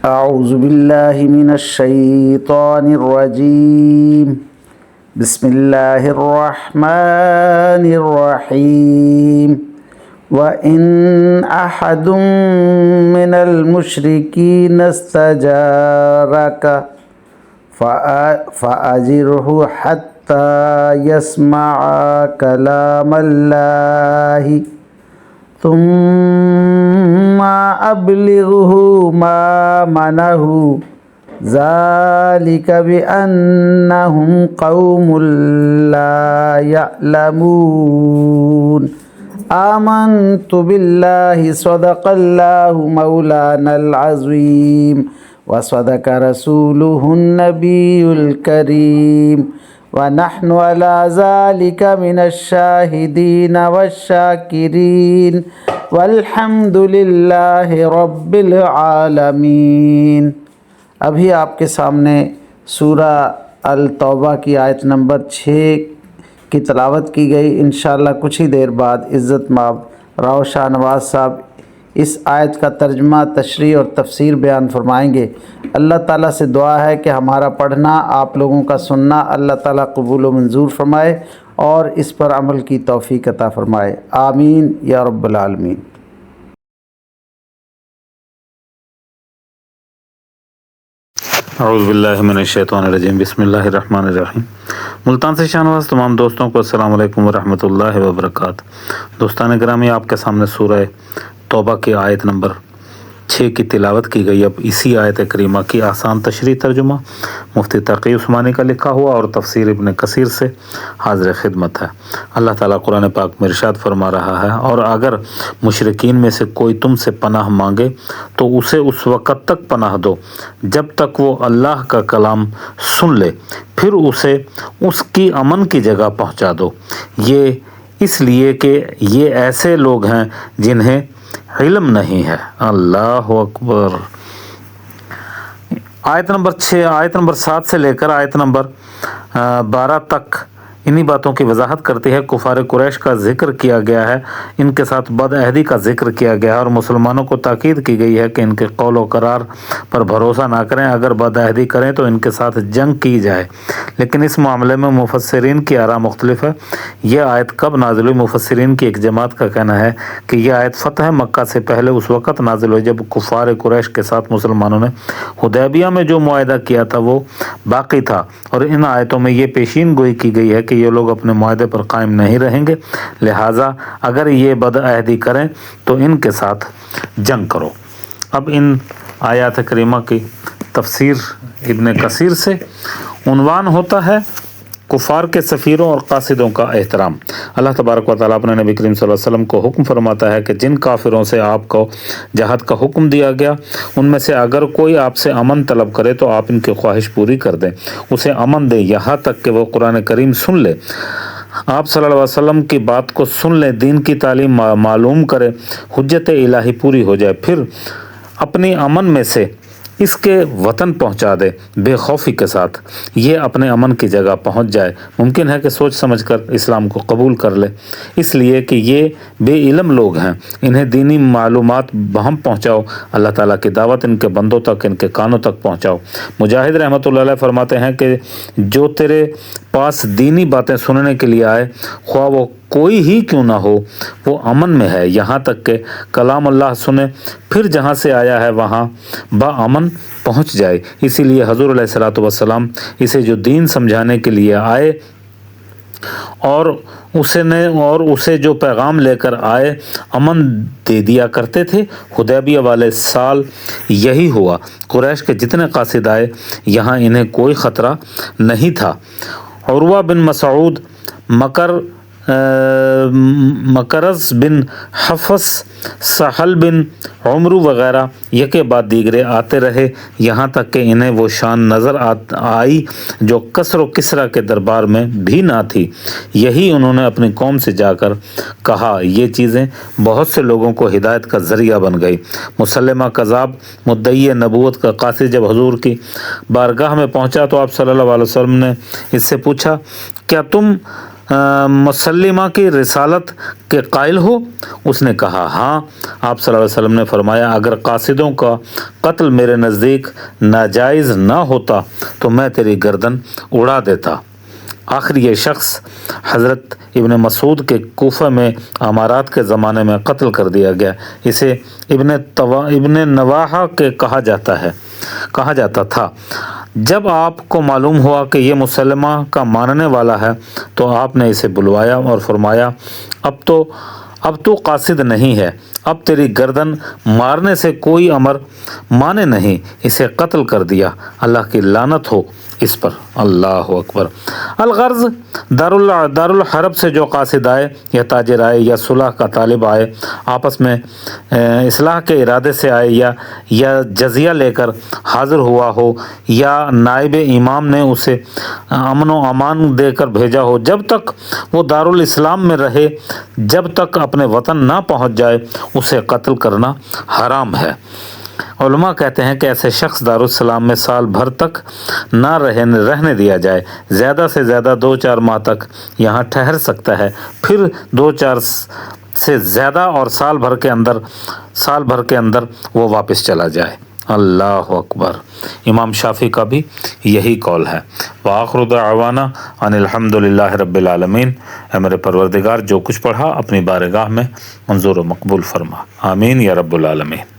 أعوذ بالله من الشيطان الرجيم. بسم الله الرحمن الرحيم. وإن أحد من المشركين استجارك فأجره حتى يسمع كلام الله ثم أبلغه مأمنه ذلك بأنهم قوم لا يعلمون. آمنت بالله صدق الله مولانا العظيم وصدق رسوله النبي الكريم ونحن على ذلك من الشاهدين والشاكرين والحمد لله رب العالمین. ابھی آپ کے سامنے سورہ التوبہ کی آیت نمبر 6 کی تلاوت کی گئی. انشاءاللہ کچھ ہی دیر بعد عزت مآب راؤ شاہ نواز صاحب اس آیت کا ترجمہ، تشریح اور تفسیر بیان فرمائیں گے. اللہ تعالیٰ سے دعا ہے کہ ہمارا پڑھنا، آپ لوگوں کا سننا اللہ تعالیٰ قبول و منظور فرمائے اور اس پر عمل کی توفیق عطا فرمائے. آمین یا رب العالمین. اعوذ باللہ من الشیطان الرجیم. بسم اللہ الرحمن الرحیم. ملتان سے شاہ نواز تمام دوستوں کو السلام علیکم ورحمۃ اللہ وبرکاتہ. دوستان گرامی، آپ کے سامنے سورہ توبہ کی آیت نمبر 6 کی تلاوت کی گئی. اب اسی آیت کریمہ کی آسان تشریح ترجمہ مفتی تقی عثمانی کا لکھا ہوا اور تفسیر ابن کثیر سے حاضر خدمت ہے. اللہ تعالیٰ قرآن پاک میں ارشاد فرما رہا ہے، اور اگر مشرکین میں سے کوئی تم سے پناہ مانگے تو اسے اس وقت تک پناہ دو جب تک وہ اللہ کا کلام سن لے، پھر اسے اس کی امن کی جگہ پہنچا دو. یہ اس لیے کہ یہ ایسے لوگ ہیں جنہیں علم نہیں ہے. اللہ اکبر. آیت نمبر 7 سے لے کر آیت نمبر 12 تک انہی باتوں کی وضاحت کرتی ہے. کفار قریش کا ذکر کیا گیا ہے، ان کے ساتھ بد عہدی کا ذکر کیا گیا ہے، اور مسلمانوں کو تاکید کی گئی ہے کہ ان کے قول و قرار پر بھروسہ نہ کریں. اگر بد عہدی کریں تو ان کے ساتھ جنگ کی جائے. لیکن اس معاملے میں مفسرین کی آراء مختلف ہے. یہ آیت کب نازل ہوئی؟ مفسرین کی ایک جماعت کا کہنا ہے کہ یہ آیت فتح مکہ سے پہلے اس وقت نازل ہوئی جب کفار قریش کے ساتھ مسلمانوں نے حدیبیہ میں جو معاہدہ کیا تھا وہ باقی تھا، اور ان آیتوں میں یہ پیشین گوئی کی گئی ہے کہ یہ لوگ اپنے معاہدے پر قائم نہیں رہیں گے، لہٰذا اگر یہ بد عہدی کریں تو ان کے ساتھ جنگ کرو. اب ان آیات کریمہ کی تفسیر ابن کثیر سے عنوان ہوتا ہے کفار کے سفیروں اور قاصدوں کا احترام. اللہ تبارک و تعالیٰ اپنے نبی کریم صلی اللہ علیہ وسلم کو حکم فرماتا ہے کہ جن کافروں سے آپ کو جہاد کا حکم دیا گیا ان میں سے اگر کوئی آپ سے امن طلب کرے تو آپ ان کی خواہش پوری کر دیں، اسے امن دیں یہاں تک کہ وہ قرآن کریم سن لے، آپ صلی اللہ علیہ وسلم کی بات کو سن لیں، دین کی تعلیم معلوم کرے، حجت الہی پوری ہو جائے، پھر اپنی امن میں سے اس کے وطن پہنچا دے بے خوفی کے ساتھ. یہ اپنے امن کی جگہ پہنچ جائے. ممکن ہے کہ سوچ سمجھ کر اسلام کو قبول کر لے، اس لیے کہ یہ بے علم لوگ ہیں، انہیں دینی معلومات بہم پہنچاؤ. اللہ تعالیٰ کی دعوت ان کے بندوں تک، ان کے کانوں تک پہنچاؤ. مجاہد رحمۃ اللہ علیہ فرماتے ہیں کہ جو تیرے پاس دینی باتیں سننے کے لیے آئے، خواہ وہ کوئی ہی کیوں نہ ہو، وہ امن میں ہے یہاں تک کہ کلام اللہ سنے، پھر جہاں سے آیا ہے وہاں باامن پہنچ جائے. اسی لیے حضور علیہ الصلوۃ والسلام اسے جو دین سمجھانے کے لیے آئے اور اسے جو پیغام لے کر آئے امن دے دیا کرتے تھے. حدیبیہ والے سال یہی ہوا. قریش کے جتنے قاصد آئے یہاں انہیں کوئی خطرہ نہیں تھا. عروہ بن مسعود، مکرز بن حفص، سہل بن عمر وغیرہ یکے بعد دیگرے آتے رہے، یہاں تک کہ انہیں وہ شان نظر آئی جو کسر و کسرا کے دربار میں بھی نہ تھی. یہی انہوں نے اپنی قوم سے جا کر کہا. یہ چیزیں بہت سے لوگوں کو ہدایت کا ذریعہ بن گئی. مسلمہ کذاب مدعی نبوت کا قاصد جب حضور کی بارگاہ میں پہنچا تو آپ صلی اللہ علیہ وسلم نے اس سے پوچھا، کیا تم مسلمہ کی رسالت کے قائل ہو؟ اس نے کہا ہاں۔ آپ صلی اللہ علیہ وسلم نے فرمایا اگر قاصدوں کا قتل میرے نزدیک ناجائز نہ ہوتا تو میں تیری گردن اڑا دیتا۔ آخر یہ شخص حضرت ابن مسعود کے کوفہ میں امارات کے زمانے میں قتل کر دیا گیا۔ اسے ابن نواحہ کے کہا جاتا تھا۔ جب آپ کو معلوم ہوا کہ یہ مسلمہ کا ماننے والا ہے تو آپ نے اسے بلوایا اور فرمایا اب تو قاصد نہیں ہے، اب تیری گردن مارنے سے کوئی امر مانے نہیں، اسے قتل کر دیا، اللہ کی لعنت ہو اس پر۔ اللہ اکبر۔ الغرض دار الحرب سے جو قاصد آئے یا تاجر آئے یا صلح کا طالب آئے، آپس میں اصلاح کے ارادے سے آئے یا جزیہ لے کر حاضر ہوا ہو یا نائب امام نے اسے امن و امان دے کر بھیجا ہو، جب تک وہ دارالاسلام میں رہے، جب تک اپنے وطن نہ پہنچ جائے، اسے قتل کرنا حرام ہے۔ علماء کہتے ہیں کہ ایسے شخص دارالسلام میں سال بھر تک نہ رہنے دیا جائے، زیادہ سے زیادہ 2-4 ماہ تک یہاں ٹھہر سکتا ہے، پھر 2-4 سے زیادہ اور سال بھر کے اندر وہ واپس چلا جائے۔ اللہ اکبر۔ امام شافعی کا بھی یہی قول ہے۔ وآخر دعوانا ان الحمد للہ رب العالمین۔ اے میرے پروردگار، جو کچھ پڑھا اپنی بارگاہ میں منظور و مقبول فرما، آمین یا رب العالمین۔